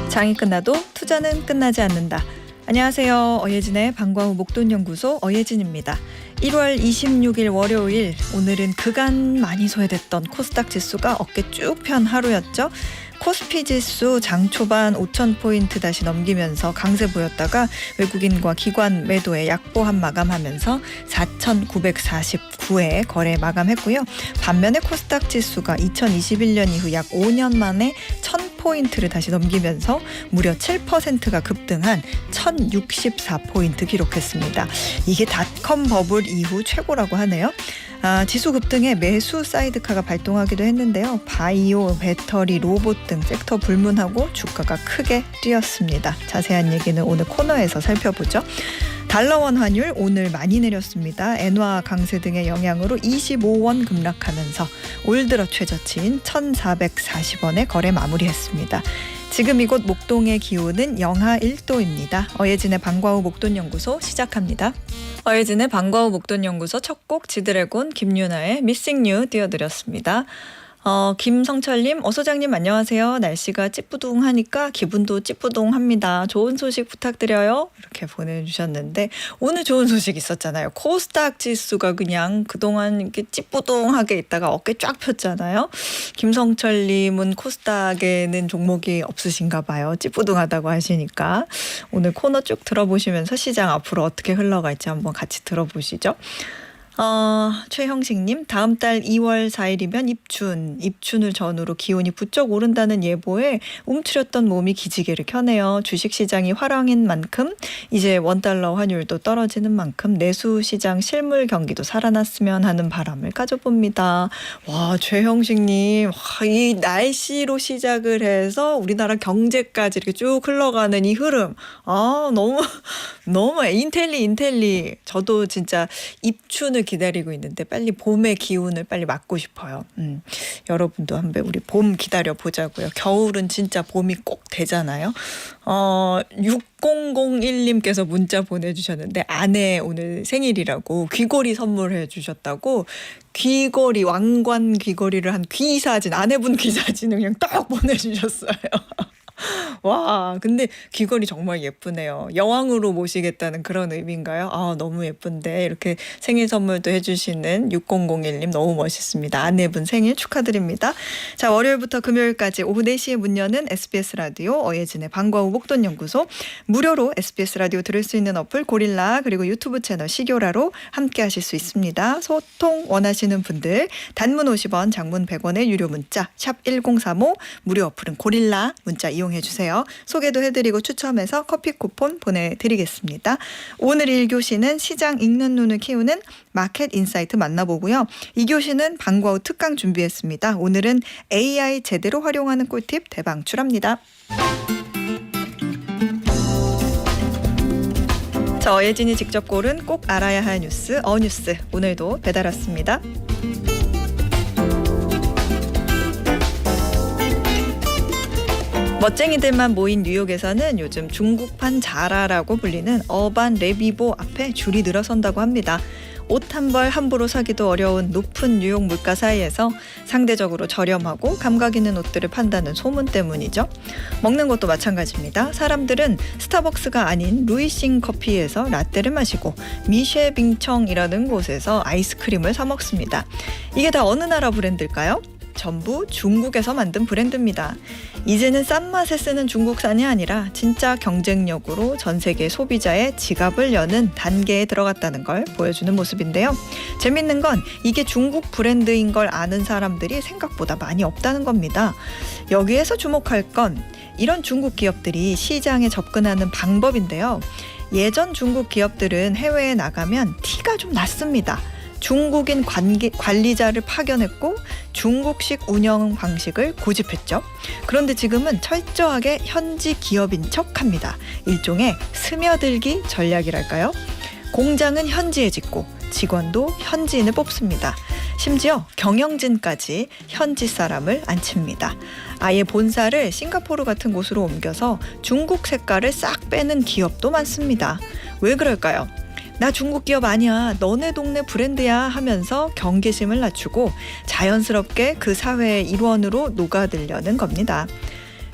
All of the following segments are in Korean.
장이 끝나도 투자는 끝나지 않는다. 안녕하세요. 어예진의 방과후 목돈연구소 어예진입니다. 1월 26일 월요일, 오늘은 그간 많이 소외됐던 코스닥 지수가 어깨 쭉 편 하루였죠. 코스피 지수 장 초반 5,000포인트 다시 넘기면서 강세 보였다가 외국인과 기관 매도에 약보합 마감하면서 4,949에 거래 마감했고요. 반면에 코스닥 지수가 2021년 이후 약 5년 만에 1,000포인트를 다시 넘기면서 무려 7%가 급등한 1,064포인트 기록했습니다. 이게 닷컴 버블 이후 최고라고 하네요. 지수 급등에 매수 사이드카가 발동하기도 했는데요. 바이오, 배터리, 로봇 등 섹터 불문하고 주가가 크게 뛰었습니다. 자세한 얘기는 오늘 코너에서 살펴보죠. 달러원 환율 오늘 많이 내렸습니다. 엔화 강세 등의 영향으로 25원 급락하면서 올 들어 최저치인 1,440원에 거래 마무리했습니다. 지금 이곳 목동의 기온은 영하 1도입니다. 어예진의 방과후 목돈연구소 시작합니다. 어예진의 방과후 목돈연구소 첫 곡 지드래곤 김유나의 미싱 유 띄워드렸습니다. 김성철님, 어소장님 안녕하세요. 날씨가 찌뿌둥하니까 기분도 찌뿌둥합니다. 좋은 소식 부탁드려요. 이렇게 보내주셨는데 오늘 좋은 소식 있었잖아요. 코스닥 지수가 그냥 그동안 이렇게 찌뿌둥하게 있다가 어깨 쫙 폈잖아요. 김성철님은 코스닥에는 종목이 없으신가 봐요. 찌뿌둥하다고 하시니까 오늘 코너 쭉 들어보시면서 시장 앞으로 어떻게 흘러갈지 한번 같이 들어보시죠. 최형식님, 다음 달 2월 4일이면 입춘을 전후로 기온이 부쩍 오른다는 예보에 움츠렸던 몸이 기지개를 켜네요. 주식시장이 화랑인 만큼 이제 원달러 환율도 떨어지는 만큼 내수시장 실물 경기도 살아났으면 하는 바람을 가져봅니다. 와, 최형식님, 이 날씨로 시작을 해서 우리나라 경제까지 이렇게 쭉 흘러가는 이 흐름, 너무 인텔리. 저도 진짜 입춘을 기다리고 있는데 빨리 봄의 기운을 빨리 맞고 싶어요. 여러분도 한번 우리 봄 기다려 보자고요. 겨울은 진짜 봄이 꼭 되잖아요. 6001님께서 문자 보내주셨는데 아내 오늘 생일이라고 귀걸이 선물해 주셨다고 귀걸이 왕관 귀걸이를 한 귀사진 아내분 귀사진을 그냥 딱 보내주셨어요. 와, 근데 귀걸이 정말 예쁘네요. 여왕으로 모시겠다는 그런 의미인가요? 너무 예쁜데 이렇게 생일 선물도 해주시는 6001님 너무 멋있습니다. 아내분 생일 축하드립니다. 자, 월요일부터 금요일까지 오후 4시에 문 여는 SBS 라디오 어예진의 방과후 목돈연구소, 무료로 SBS 라디오 들을 수 있는 어플 고릴라 그리고 유튜브 채널 시교라로 함께 하실 수 있습니다. 소통 원하시는 분들 단문 50원, 장문 100원의 유료 문자 샵 1035, 무료 어플은 고릴라 문자 이용해주세요. 소개도 해드리고 추첨해서 커피 쿠폰 보내드리겠습니다. 오늘 1교시는 시장 읽는 눈을 키우는 마켓 인사이트 만나보고요. 2교시는 방과후 특강 준비했습니다. 오늘은 AI 제대로 활용하는 꿀팁 대방출합니다. 저 어예진이 직접 고른 꼭 알아야 할 뉴스 어뉴스, 오늘도 배달 왔습니다. 멋쟁이들만 모인 뉴욕에서는 요즘 중국판 자라라고 불리는 어반 레비보 앞에 줄이 늘어선다고 합니다. 옷 한 벌 함부로 사기도 어려운 높은 뉴욕 물가 사이에서 상대적으로 저렴하고 감각 있는 옷들을 판다는 소문 때문이죠. 먹는 것도 마찬가지입니다. 사람들은 스타벅스가 아닌 루이싱 커피에서 라떼를 마시고 미쉐빙청이라는 곳에서 아이스크림을 사 먹습니다. 이게 다 어느 나라 브랜드일까요? 전부 중국에서 만든 브랜드입니다. 이제는 싼 맛에 쓰는 중국산이 아니라 진짜 경쟁력으로 전 세계 소비자의 지갑을 여는 단계에 들어갔다는 걸 보여주는 모습인데요. 재밌는 건 이게 중국 브랜드인 걸 아는 사람들이 생각보다 많이 없다는 겁니다. 여기에서 주목할 건 이런 중국 기업들이 시장에 접근하는 방법인데요. 예전 중국 기업들은 해외에 나가면 티가 좀 났습니다. 중국인 관리자를 파견했고 중국식 운영 방식을 고집했죠. 그런데 지금은 철저하게 현지 기업인 척합니다. 일종의 스며들기 전략이랄까요? 공장은 현지에 짓고 직원도 현지인을 뽑습니다. 심지어 경영진까지 현지 사람을 앉힙니다. 아예 본사를 싱가포르 같은 곳으로 옮겨서 중국 색깔을 싹 빼는 기업도 많습니다. 왜 그럴까요? 나 중국 기업 아니야, 너네 동네 브랜드야 하면서 경계심을 낮추고 자연스럽게 그 사회의 일원으로 녹아들려는 겁니다.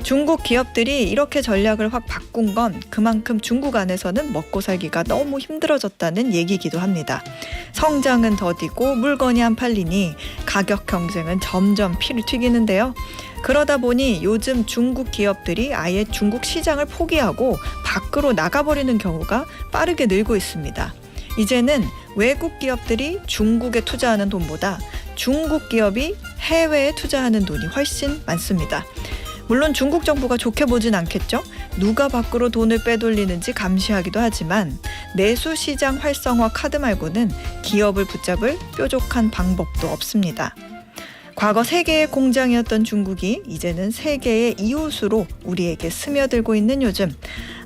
중국 기업들이 이렇게 전략을 확 바꾼 건 그만큼 중국 안에서는 먹고 살기가 너무 힘들어졌다는 얘기기도 합니다. 성장은 더디고 물건이 안 팔리니 가격 경쟁은 점점 피를 튀기는데요. 그러다 보니 요즘 중국 기업들이 아예 중국 시장을 포기하고 밖으로 나가버리는 경우가 빠르게 늘고 있습니다. 이제는 외국 기업들이 중국에 투자하는 돈보다 중국 기업이 해외에 투자하는 돈이 훨씬 많습니다. 물론 중국 정부가 좋게 보진 않겠죠. 누가 밖으로 돈을 빼돌리는지 감시하기도 하지만 내수 시장 활성화 카드 말고는 기업을 붙잡을 뾰족한 방법도 없습니다. 과거 세계의 공장이었던 중국이 이제는 세계의 이웃으로 우리에게 스며들고 있는 요즘,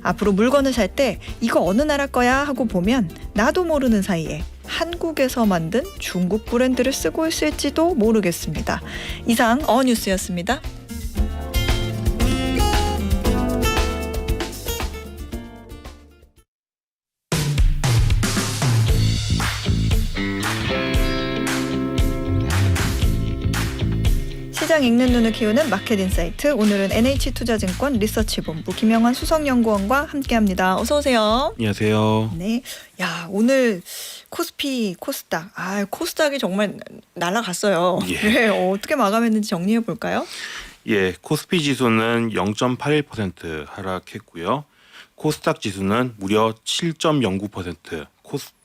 앞으로 물건을 살 때 이거 어느 나라 거야 하고 보면 나도 모르는 사이에 한국에서 만든 중국 브랜드를 쓰고 있을지도 모르겠습니다. 이상 어뉴스였습니다. 시장 읽는 눈을 키우는 마켓인사이트, 오늘은 NH투자증권 리서치본부 김영환 수석연구원과 함께합니다. 어서 오세요. 안녕하세요. 네, 야 오늘 코스피, 코스닥, 코스닥이 정말 날아갔어요. 예. 네, 어떻게 마감했는지 정리해 볼까요? 예, 코스피 지수는 0.81% 하락했고요. 코스닥 지수는 무려 7.09%, 코스닥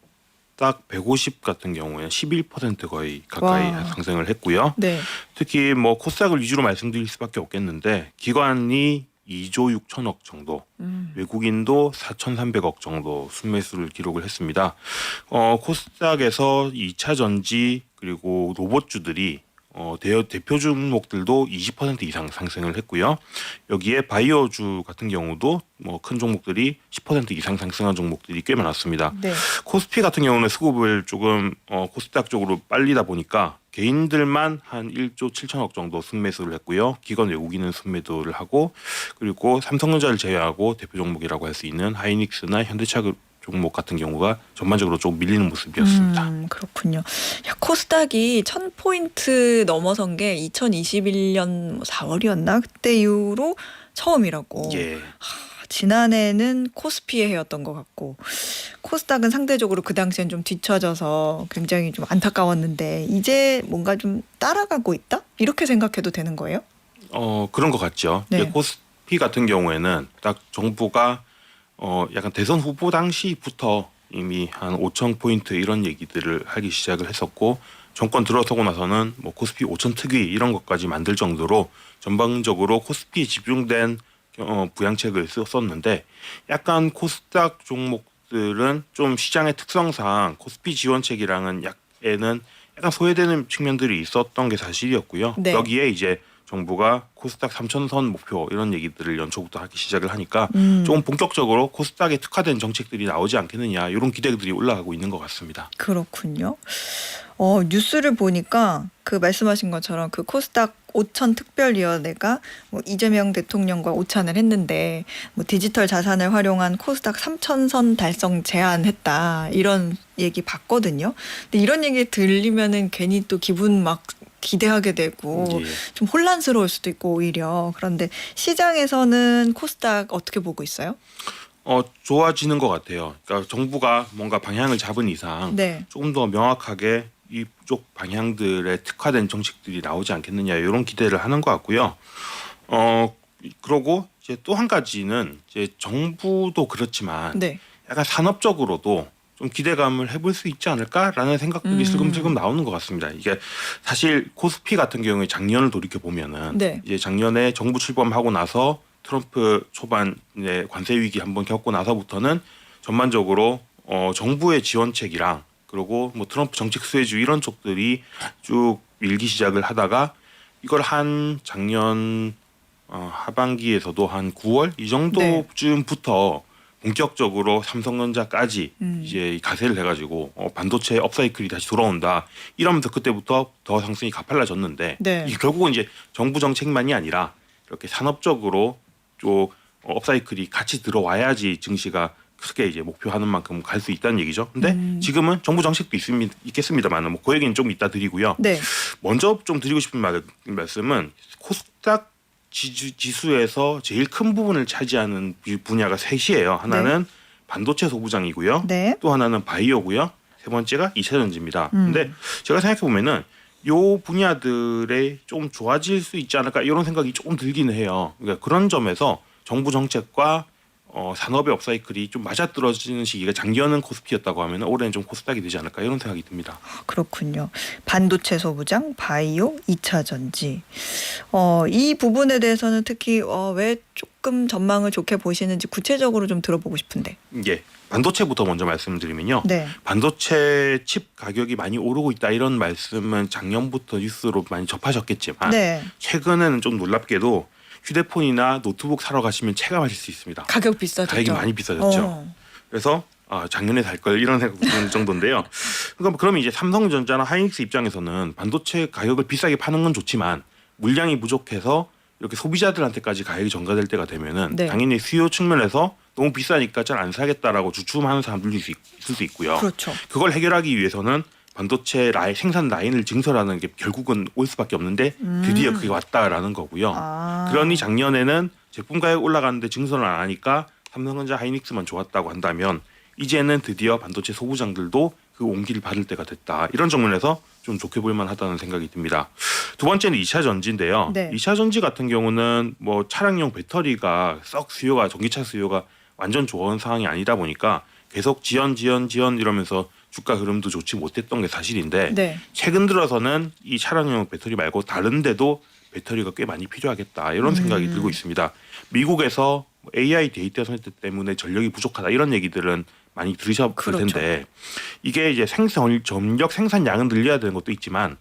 150 같은 경우에는 11% 거의 가까이 와. 상승을 했고요. 네, 특히 뭐 코스닥을 위주로 말씀드릴 수밖에 없겠는데 기관이 2조 6천억 정도, 외국인도 4,300억 정도 순매수를 기록을 했습니다. 코스닥에서 2차 전지 그리고 로봇주들이 대표 종목들도 20% 이상 상승을 했고요. 여기에 바이오주 같은 경우도 뭐 큰 종목들이 10% 이상 상승한 종목들이 꽤 많았습니다. 네. 코스피 같은 경우는 수급을 조금 코스닥 쪽으로 빨리다 보니까 개인들만 한 1조 7천억 정도 순매수를 했고요. 기관 외국인은 순매도를 하고, 그리고 삼성전자를 제외하고 대표 종목이라고 할 수 있는 하이닉스나 현대차 종목 같은 경우가 전반적으로 좀 밀리는 모습이었습니다. 그렇군요. 야, 코스닥이 1000포인트 넘어선 게 2021년 4월이었나? 그때 이후로 처음이라고. 예. 지난해는 코스피의 해였던 것 같고, 코스닥은 상대적으로 그 당시엔 좀 뒤처져서 굉장히 좀 안타까웠는데 이제 뭔가 좀 따라가고 있다? 이렇게 생각해도 되는 거예요? 그런 것 같죠. 네. 코스피 같은 경우에는 딱 정부가 약간 대선 후보 당시부터 이미 한 5천 포인트 이런 얘기들을 하기 시작을 했었고, 정권 들어서고 나서는 뭐 코스피 5천 특위 이런 것까지 만들 정도로 전반적으로 코스피에 집중된 부양책을 썼는데, 약간 코스닥 종목들은 좀 시장의 특성상 코스피 지원책이랑은 약간 소외되는 측면들이 있었던 게 사실이었고요. 네. 여기에 이제 정부가 코스닥 3,000선 목표 이런 얘기들을 연초부터 하기 시작을 하니까 조금 본격적으로 코스닥에 특화된 정책들이 나오지 않겠느냐, 이런 기대들이 올라가고 있는 것 같습니다. 그렇군요. 뉴스를 보니까 그 말씀하신 것처럼 그 코스닥 5천 특별위원회가 뭐 이재명 대통령과 오찬을 했는데 뭐 디지털 자산을 활용한 코스닥 3,000선 달성 제안했다, 이런 얘기 봤거든요. 근데 이런 얘기 들리면은 괜히 또 기분 막 기대하게 되고 예. 좀 혼란스러울 수도 있고 오히려. 그런데 시장에서는 코스닥 어떻게 보고 있어요? 좋아지는 것 같아요. 그러니까 정부가 뭔가 방향을 잡은 이상 네. 조금 더 명확하게 이쪽 방향들에 특화된 정책들이 나오지 않겠느냐, 이런 기대를 하는 것 같고요. 그러고 이제 또 한 가지는 이제 정부도 그렇지만 네. 약간 산업적으로도 좀 기대감을 해볼 수 있지 않을까라는 생각들이 슬금슬금 나오는 것 같습니다. 이게 사실 코스피 같은 경우에 작년을 돌이켜 보면은 네. 이제 작년에 정부 출범하고 나서 트럼프 초반에 관세 위기 한번 겪고 나서부터는 전반적으로 정부의 지원책이랑 그리고 뭐 트럼프 정책 수혜주 이런 쪽들이 쭉 밀기 시작을 하다가 이걸 한 작년 하반기에서도 한 9월 이 정도쯤부터 본격적으로 삼성전자까지 이제 가세를 해가지고 반도체 업사이클이 다시 돌아온다 이러면서 그때부터 더 상승이 가팔라졌는데, 네. 이게 결국은 이제 정부 정책만이 아니라 이렇게 산업적으로 좀 업사이클이 같이 들어와야지 증시가 크게 이제 목표하는 만큼 갈 수 있다는 얘기죠. 근데 지금은 정부 정책도 있겠습니다만 뭐 그 얘기는 좀 이따 드리고요. 네. 먼저 좀 드리고 싶은 말씀은 코스닥 지수에서 제일 큰 부분을 차지하는 분야가 셋이에요. 하나는 반도체 소부장이고요. 네. 또 하나는 바이오고요. 세 번째가 2차 전지입니다. 근데 제가 생각해 보면은 요 분야들에 좀 좋아질 수 있지 않을까 이런 생각이 조금 들기는 해요. 그러니까 그런 점에서 정부 정책과 산업의 업사이클이 좀 맞아떨어지는 시기가 작년은 코스피였다고 하면 올해는 좀 코스닥이 되지 않을까 이런 생각이 듭니다. 그렇군요. 반도체 소부장, 바이오, 2차 전지. 이 부분에 대해서는 특히 왜 조금 전망을 좋게 보시는지 구체적으로 좀 들어보고 싶은데. 예. 반도체부터 먼저 말씀드리면요. 네. 반도체 칩 가격이 많이 오르고 있다 이런 말씀은 작년부터 뉴스로 많이 접하셨겠지만 네. 최근에는 좀 놀랍게도 휴대폰이나 노트북 사러 가시면 체감하실 수 있습니다. 가격 비싸졌죠. 가격이 많이 비싸졌죠. 그래서 작년에 살 걸 이런 생각 드는 정도인데요. 그러면 이제 삼성전자나 하이닉스 입장에서는 반도체 가격을 비싸게 파는 건 좋지만 물량이 부족해서 이렇게 소비자들한테까지 가격이 전가될 때가 되면은 네. 당연히 수요 측면에서 너무 비싸니까 잘 안 사겠다라고 주춤하는 사람들도 있을 수 있고요. 그렇죠. 그걸 해결하기 위해서는 반도체 생산 라인을 증설하는 게 결국은 올 수밖에 없는데 드디어 그게 왔다라는 거고요. 그러니 작년에는 제품 가격 올라가는데 증설을 안 하니까 삼성전자 하이닉스만 좋았다고 한다면 이제는 드디어 반도체 소부장들도 그 온기를 받을 때가 됐다. 이런 측면에서 좀 좋게 볼 만하다는 생각이 듭니다. 두 번째는 2차 전지인데요. 네. 2차 전지 같은 경우는 뭐 차량용 배터리가 전기차 수요가 완전 좋은 상황이 아니다 보니까 계속 지연 이러면서 주가 흐름도 좋지 못했던 게 사실인데 네. 최근 들어서는 이 차량용 배터리 말고 다른 데도 배터리가 꽤 많이 필요하겠다 이런 생각이 들고 있습니다. 미국에서 AI 데이터 센터 때문에 전력이 부족하다 이런 얘기들은 많이 들으셨을 그렇죠. 텐데 이게 이제 전력 생산량은 늘려야 되는 것도 있지만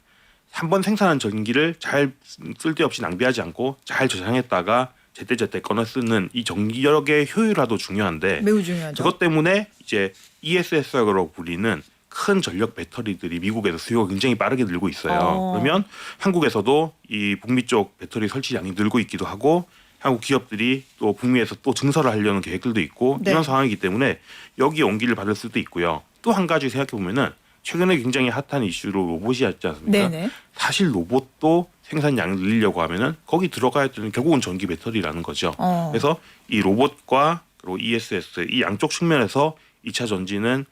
한번 생산한 전기를 잘 쓸데없이 낭비하지 않고 잘 저장했다가 제때제때 꺼내 쓰는 이 전기력의 효율화도 중요한데 매우 중요하죠. 그것 때문에 이제 ESS라고 불리는 큰 전력 배터리들이 미국에서 수요가 굉장히 빠르게 늘고 있어요. 그러면 한국에서도 이 북미 쪽 배터리 설치량이 늘고 있기도 하고 한국 기업들이 또 북미에서 또 증설을 하려는 계획들도 있고 네. 이런 상황이기 때문에 여기에 온기를 받을 수도 있고요. 또 한 가지 생각해 보면은 최근에 굉장히 핫한 이슈로 로봇이었지 않습니까? 네네. 사실 로봇도 생산량을 늘리려고 하면은 거기 들어가야 되는 결국은 전기 배터리라는 거죠. 그래서 이 로봇과 그리고 ESS 이 양쪽 측면에서 2차 전지는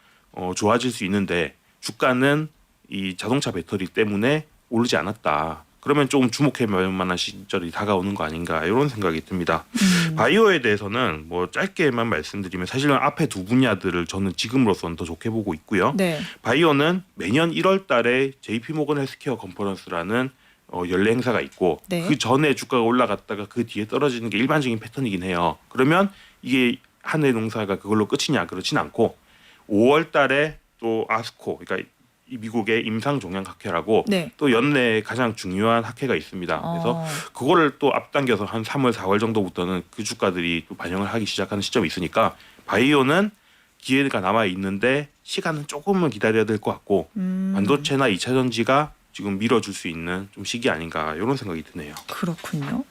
좋아질 수 있는데 주가는 이 자동차 배터리 때문에 오르지 않았다. 그러면 조금 주목해 볼 만한 시절이 다가오는 거 아닌가 이런 생각이 듭니다. 바이오에 대해서는 뭐 짧게만 말씀드리면 사실은 앞에 두 분야들을 저는 지금으로서는 더 좋게 보고 있고요. 네. 바이오는 매년 1월 달에 JP모건 헬스케어 컨퍼런스라는 연례 행사가 있고 네. 그 전에 주가가 올라갔다가 그 뒤에 떨어지는 게 일반적인 패턴이긴 해요. 그러면 이게 한 해 농사가 그걸로 끝이냐 그렇진 않고 5월 달에 또 아스코 그러니까 이 미국의 임상종양학회라고 네. 또 연내에 가장 중요한 학회가 있습니다. 그래서 그거를 또 앞당겨서 한 3월, 4월 정도부터는 그 주가들이 또 반영을 하기 시작하는 시점이 있으니까 바이오는 기회가 남아 있는데 시간은 조금은 기다려야 될 것 같고 반도체나 2차 전지가 지금 밀어줄 수 있는 좀 시기 아닌가 이런 생각이 드네요. 그렇군요.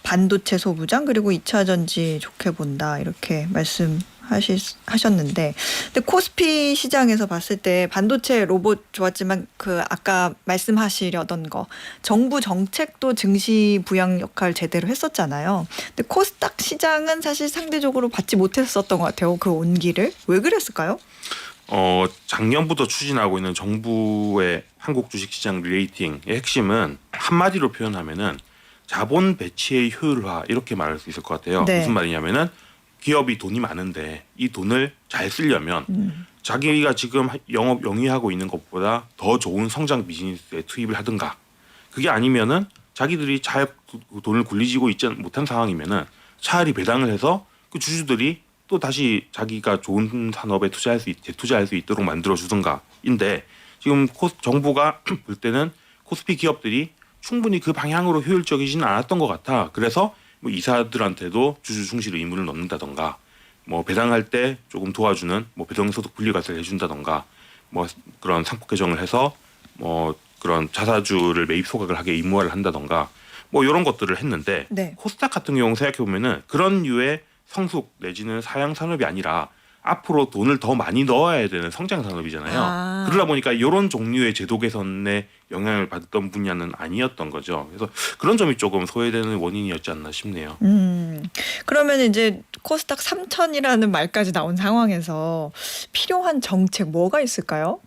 반도체 소부장 그리고 2차 전지 좋게 본다 이렇게 말씀하셨는데 근데 코스피 시장에서 봤을 때 반도체 로봇 좋았지만 그 아까 말씀하시려던 거 정부 정책도 증시 부양 역할 제대로 했었잖아요. 근데 코스닥 시장은 사실 상대적으로 받지 못했었던 것 같아요. 그 온기를 왜 그랬을까요? 작년부터 추진하고 있는 정부의 한국 주식시장 레이팅의 핵심은 한마디로 표현하면은 자본 배치의 효율화 이렇게 말할 수 있을 것 같아요. 네. 무슨 말이냐면은 기업이 돈이 많은데 이 돈을 잘 쓰려면 자기가 지금 영업 영위하고 있는 것보다 더 좋은 성장 비즈니스에 투입을 하든가 그게 아니면은 자기들이 잘 돈을 굴리지고 있지 못한 상황이면은 차라리 배당을 해서 그 주주들이 또 다시 자기가 좋은 산업에 재투자할 수 있도록 만들어 주든가인데 지금 정부가 볼 때는 코스피 기업들이 충분히 그 방향으로 효율적이지는 않았던 것 같아. 그래서 뭐 이사들한테도 주주 충실 의무를 넣는다던가 뭐 배당할 때 조금 도와주는 뭐 배당소득 분리과세를 해준다던가 뭐 그런 상법 개정을 해서 뭐 그런 자사주를 매입 소각을 하게 의무화를 한다던가 뭐 이런 것들을 했는데 네. 코스닥 같은 경우 생각해 보면은 그런 류의 성숙 내지는 사양 산업이 아니라 앞으로 돈을 더 많이 넣어야 되는 성장 산업이잖아요. 그러다 보니까 이런 종류의 제도 개선에 영향을 받았던 분야는 아니었던 거죠. 그래서 그런 점이 조금 소외되는 원인이었지 않나 싶네요. 그러면 이제 코스닥 3천이라는 말까지 나온 상황에서 필요한 정책 뭐가 있을까요?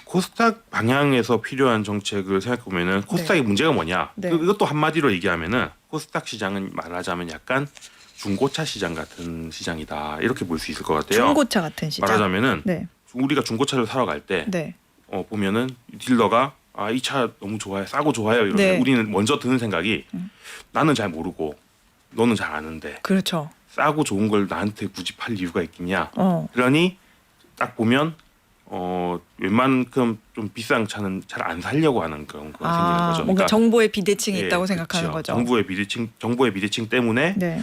코스닥 방향에서 필요한 정책을 생각해보면은 코스닥의 문제가 뭐냐? 네. 이것도 한마디로 얘기하면은 코스닥 시장은 말하자면 약간 중고차 시장 같은 시장이다 이렇게 볼 수 있을 것 같아요. 중고차 같은 시장. 말하자면은 네. 우리가 중고차를 사러 갈 때 네. 보면은 딜러가 이 차 너무 좋아요, 싸고 좋아요 이러면 네. 우리는 먼저 드는 생각이 나는 잘 모르고 너는 잘 아는데 그렇죠. 싸고 좋은 걸 나한테 굳이 팔 이유가 있겠냐? 어. 그러니 딱 보면 웬만큼 좀 비싼 차는 잘 안 살려고 하는 그런 거가 생기는 거죠. 뭔가 정보의 비대칭이 예, 있다고 생각하는 그렇죠. 거죠. 정보의 비대칭 때문에 네.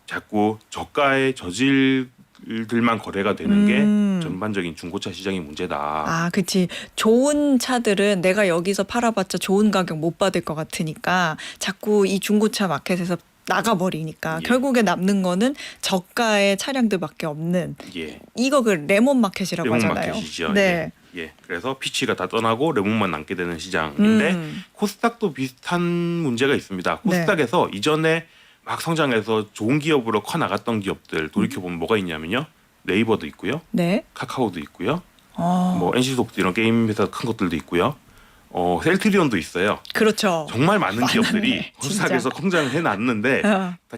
자꾸 저가의 저질들만 거래가 되는 게 전반적인 중고차 시장의 문제다. 그치. 좋은 차들은 내가 여기서 팔아봤자 좋은 가격 못 받을 것 같으니까 자꾸 이 중고차 마켓에서 나가버리니까 예. 결국에 남는 거는 저가의 차량들밖에 없는 예. 이거 그 레몬 마켓이라고 레몬 하잖아요. 마켓이죠. 네. 예. 그래서 피치가 다 떠나고 레몬만 남게 되는 시장인데 코스닥도 비슷한 문제가 있습니다. 코스닥에서 이전에 막 성장해서 좋은 기업으로 커 나갔던 기업들 돌이켜 보면 뭐가 있냐면요. 네이버도 있고요. 네. 카카오도 있고요. 어. 뭐 NC소프트 이런 게임 회사 큰 것들도 있고요. 셀트리온도 있어요. 그렇죠. 정말 많은 기업들이 진짜. 코스닥에서 성장해 놨는데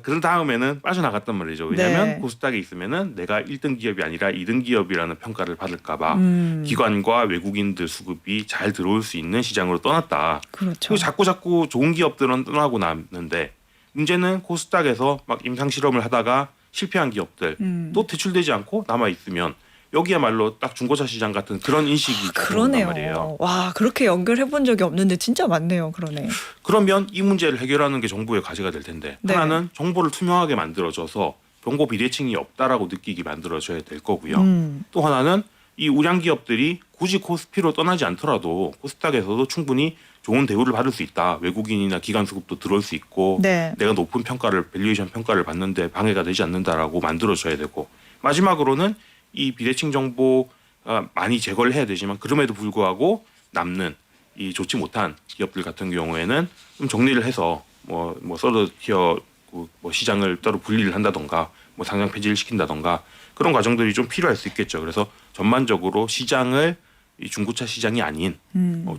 그 다음에는 빠져나갔단 말이죠. 왜냐하면 네. 코스닥에 있으면은 내가 1등 기업이 아니라 2등 기업이라는 평가를 받을까봐 기관과 외국인들 수급이 잘 들어올 수 있는 시장으로 떠났다. 그렇죠. 그리고 자꾸 좋은 기업들은 떠나고 남는데 문제는 코스닥에서 막 임상 실험을 하다가 실패한 기업들 또 퇴출되지 않고 남아 있으면 여기야말로 딱 중고차 시장 같은 그런 인식이 그러네요. 말이에요. 와, 그렇게 연결해 본 적이 없는데 진짜 많네요. 그러네. 그러면 이 문제를 해결하는 게 정부의 과제가 될 텐데 네. 하나는 정보를 투명하게 만들어줘서 정보 비대칭이 없다라고 느끼게 만들어줘야 될 거고요. 또 하나는 이 우량 기업들이 굳이 코스피로 떠나지 않더라도 코스닥에서도 충분히 좋은 대우를 받을 수 있다. 외국인이나 기관 수급도 들어올 수 있고 네. 내가 높은 평가를 밸류에이션 평가를 받는데 방해가 되지 않는다라고 만들어줘야 되고 마지막으로는 이 비대칭 정보가 많이 제거를 해야 되지만 그럼에도 불구하고 남는 이 좋지 못한 기업들 같은 경우에는 좀 정리를 해서 뭐 서드 티어 뭐 시장을 따로 분리를 한다던가 뭐 상장 폐지를 시킨다던가 그런 과정들이 좀 필요할 수 있겠죠. 그래서 전반적으로 시장을 이 중고차 시장이 아닌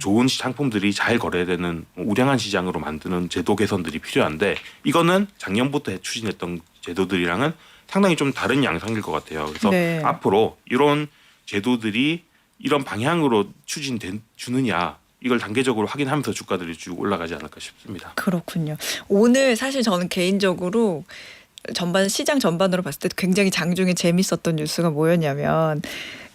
좋은 상품들이 잘 거래되는 우량한 시장으로 만드는 제도 개선들이 필요한데 이거는 작년부터 추진했던 제도들이랑은 상당히 좀 다른 양상일 것 같아요. 그래서 네. 앞으로 이런 제도들이 이런 방향으로 추진되느냐 이걸 단계적으로 확인하면서 주가들이 쭉 올라가지 않을까 싶습니다. 그렇군요. 오늘 사실 저는 개인적으로 시장 전반으로 봤을 때 굉장히 장중에 재밌었던 뉴스가 뭐였냐면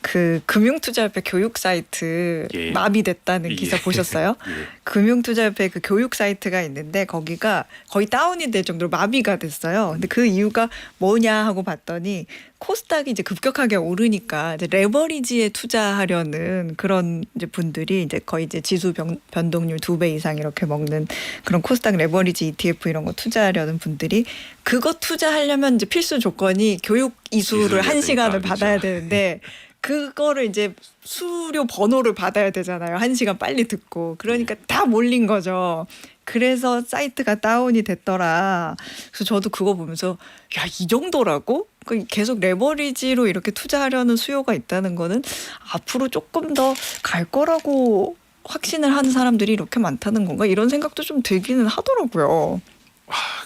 그 금융투자협회 교육 사이트 예. 마비됐다는 예. 기사 보셨어요? 예. 금융투자협회 그 교육 사이트가 있는데 거기가 거의 다운이 될 정도로 마비가 됐어요. 근데 그 이유가 뭐냐 하고 봤더니 코스닥이 이제 급격하게 오르니까 이제 레버리지에 투자하려는 그런 이제 분들이 이제 거의 이제 지수 변동률 2배 이상 이렇게 먹는 그런 코스닥 레버리지 ETF 이런 거 투자하려는 분들이 그거 투자하려면 이제 필수 조건이 교육 이수를 1시간을 받아야 되는데 그거를 이제 수료 번호를 받아야 되잖아요. 1시간 빨리 듣고. 그러니까 다 몰린 거죠. 그래서 사이트가 다운이 됐더라. 그래서 저도 그거 보면서 야, 이 정도라고? 계속 레버리지로 이렇게 투자하려는 수요가 있다는 거는 앞으로 조금 더 갈 거라고 확신을 하는 사람들이 이렇게 많다는 건가? 이런 생각도 좀 들기는 하더라고요.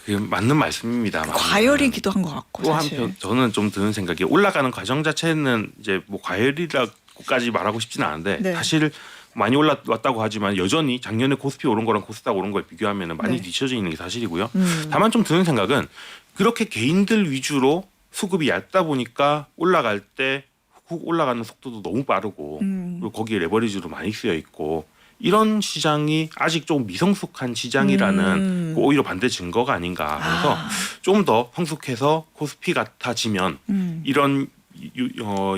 그게 맞는 말씀입니다. 과열이기도 한 것 같고 또 사실. 한편 저는 좀 드는 생각이 올라가는 과정 자체는 이제 뭐 과열이라고까지 말하고 싶지는 않은데 네. 사실 많이 올라왔다고 하지만 여전히 작년에 코스피 오른 거랑 코스닥 오른 걸 비교하면 많이 네. 뒤처져 있는 게 사실이고요. 다만 좀 드는 생각은 그렇게 개인들 위주로 수급이 얕다 보니까 올라갈 때 훅 올라가는 속도도 너무 빠르고 그리고 거기에 레버리지도 많이 쓰여 있고 이런 시장이 아직 좀 미성숙한 시장이라는 오히려 반대 증거가 아닌가. 그래서 좀 더 성숙해서 코스피 같아지면 이런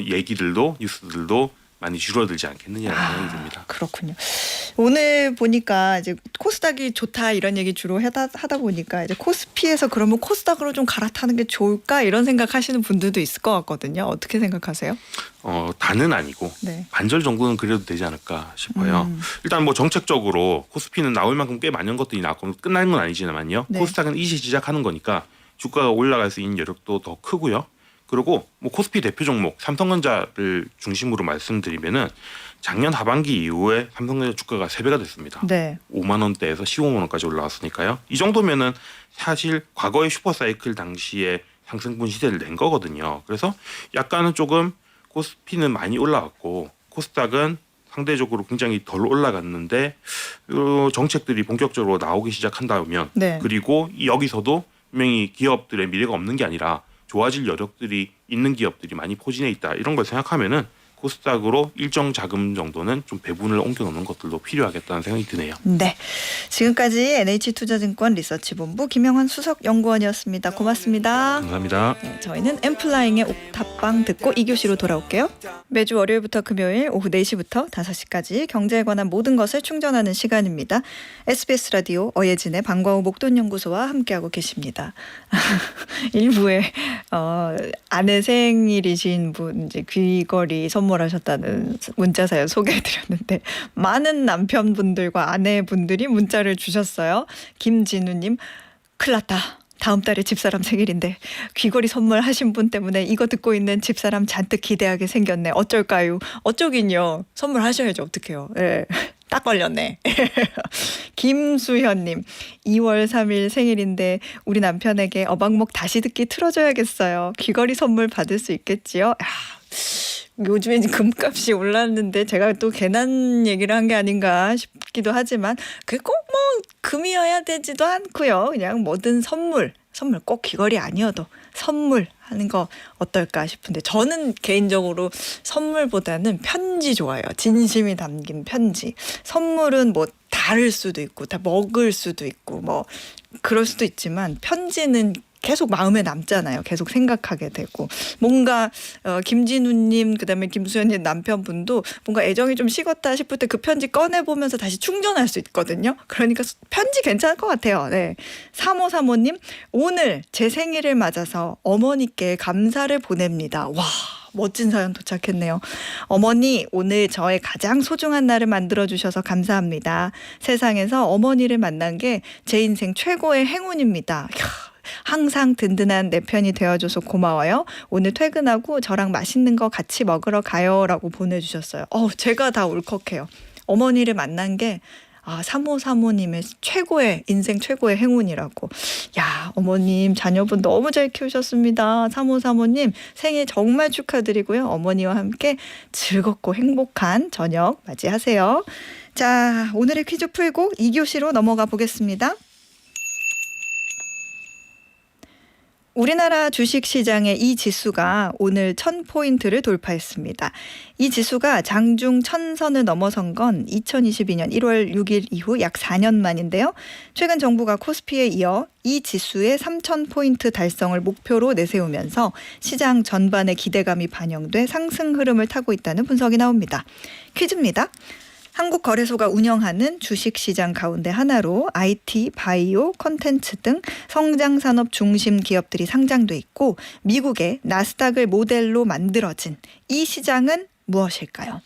얘기들도 뉴스들도 많이 줄어들지 않겠느냐라는 생각이 듭니다. 그렇군요. 오늘 보니까 이제 코스닥이 좋다 이런 얘기 주로 하다 보니까 이제 코스피에서 그러면 코스닥으로 좀 갈아타는 게 좋을까 이런 생각하시는 분들도 있을 것 같거든요. 어떻게 생각하세요? 다는 아니고 네. 반절 정도는 그래도 되지 않을까 싶어요. 일단 뭐 정책적으로 코스피는 나올 만큼 꽤 많은 것들이 나왔고 끝나는 건 아니지만요. 네. 코스닥은 이제 시작하는 거니까 주가가 올라갈 수 있는 여력도 더 크고요. 그리고 뭐 코스피 대표 종목 삼성전자를 중심으로 말씀드리면은 작년 하반기 이후에 삼성전자 주가가 3배가 됐습니다. 네. 5만 원대에서 15만 원까지 올라왔으니까요. 이 정도면은 사실 과거의 슈퍼사이클 당시에 상승분 시대를 낸 거거든요. 그래서 약간은 조금 코스피는 많이 올라왔고 코스닥은 상대적으로 굉장히 덜 올라갔는데 정책들이 본격적으로 나오기 시작한다면 네. 그리고 여기서도 분명히 기업들의 미래가 없는 게 아니라 좋아질 여력들이 있는 기업들이 많이 포진해 있다 이런 걸 생각하면은 코스닥으로 일정 자금 정도는 좀 배분을 옮겨놓는 것들도 필요하겠다는 생각이 드네요. 네. 지금까지 NH투자증권 리서치본부 김영환 수석연구원이었습니다. 고맙습니다. 감사합니다. 네, 저희는 엠플라잉의 옥탑방 듣고 2교시로 돌아올게요. 매주 월요일부터 금요일 오후 4시부터 5시까지 경제에 관한 모든 것을 충전하는 시간입니다. SBS 라디오 어예진의 방과후 목돈연구소와 함께하고 계십니다. 일부에 아내 생일이신 분 이제 귀걸이 선물하셨다는 문자 사연 소개해드렸는데 많은 남편분들과 아내분들이 문자를 주셨어요. 김진우님 큰일 났다. 다음 달에 집사람 생일인데 귀걸이 선물하신 분 때문에 이거 듣고 있는 집사람 잔뜩 기대하게 생겼네. 어쩔까요? 어쩌긴요. 선물하셔야죠. 어떡해요. 예. 딱 걸렸네. 김수현님 2월 3일 생일인데 우리 남편에게 어방목 다시 듣기 틀어줘야겠어요. 귀걸이 선물 받을 수 있겠지요? 요즘에 금값이 올랐는데 제가 또 괜한 얘기를 한 게 아닌가 싶기도 하지만 그게 꼭 뭐 금이어야 되지도 않고요. 그냥 뭐든 선물 꼭 귀걸이 아니어도 선물하는 거 어떨까 싶은데 저는 개인적으로 선물보다는 편지 좋아해요. 진심이 담긴 편지. 선물은 뭐 다를 수도 있고 다 먹을 수도 있고 뭐 그럴 수도 있지만 편지는 계속 마음에 남잖아요. 계속 생각하게 되고 뭔가 김진우님 그다음에 김수현님 남편분도 뭔가 애정이 좀 식었다 싶을 때 그 편지 꺼내보면서 다시 충전할 수 있거든요. 그러니까 편지 괜찮을 것 같아요. 네. 3535님 오늘 제 생일을 맞아서 어머니께 감사를 보냅니다. 와 멋진 사연 도착했네요. 어머니 오늘 저의 가장 소중한 날을 만들어주셔서 감사합니다. 세상에서 어머니를 만난 게 제 인생 최고의 행운입니다. 항상 든든한 내 편이 되어줘서 고마워요. 오늘 퇴근하고 저랑 맛있는 거 같이 먹으러 가요 라고 보내주셨어요. 제가 다 울컥해요. 어머니를 만난 게 3535님의 인생 최고의 행운이라고. 야 어머님 자녀분 너무 잘 키우셨습니다. 3535님 생일 정말 축하드리고요. 어머니와 함께 즐겁고 행복한 저녁 맞이하세요. 자 오늘의 퀴즈 풀고 2교시로 넘어가 보겠습니다. 우리나라 주식시장의 이 지수가 오늘 1000포인트를 돌파했습니다. 이 지수가 장중 1000선을 넘어선 건 2022년 1월 6일 이후 약 4년 만인데요. 최근 정부가 코스피에 이어 이 지수의 3000포인트 달성을 목표로 내세우면서 시장 전반의 기대감이 반영돼 상승 흐름을 타고 있다는 분석이 나옵니다. 퀴즈입니다. 한국거래소가 운영하는 주식시장 가운데 하나로 IT, 바이오, 콘텐츠 등 성장산업 중심 기업들이 상장돼 있고 미국의 나스닥을 모델로 만들어진 이 시장은 무엇일까요?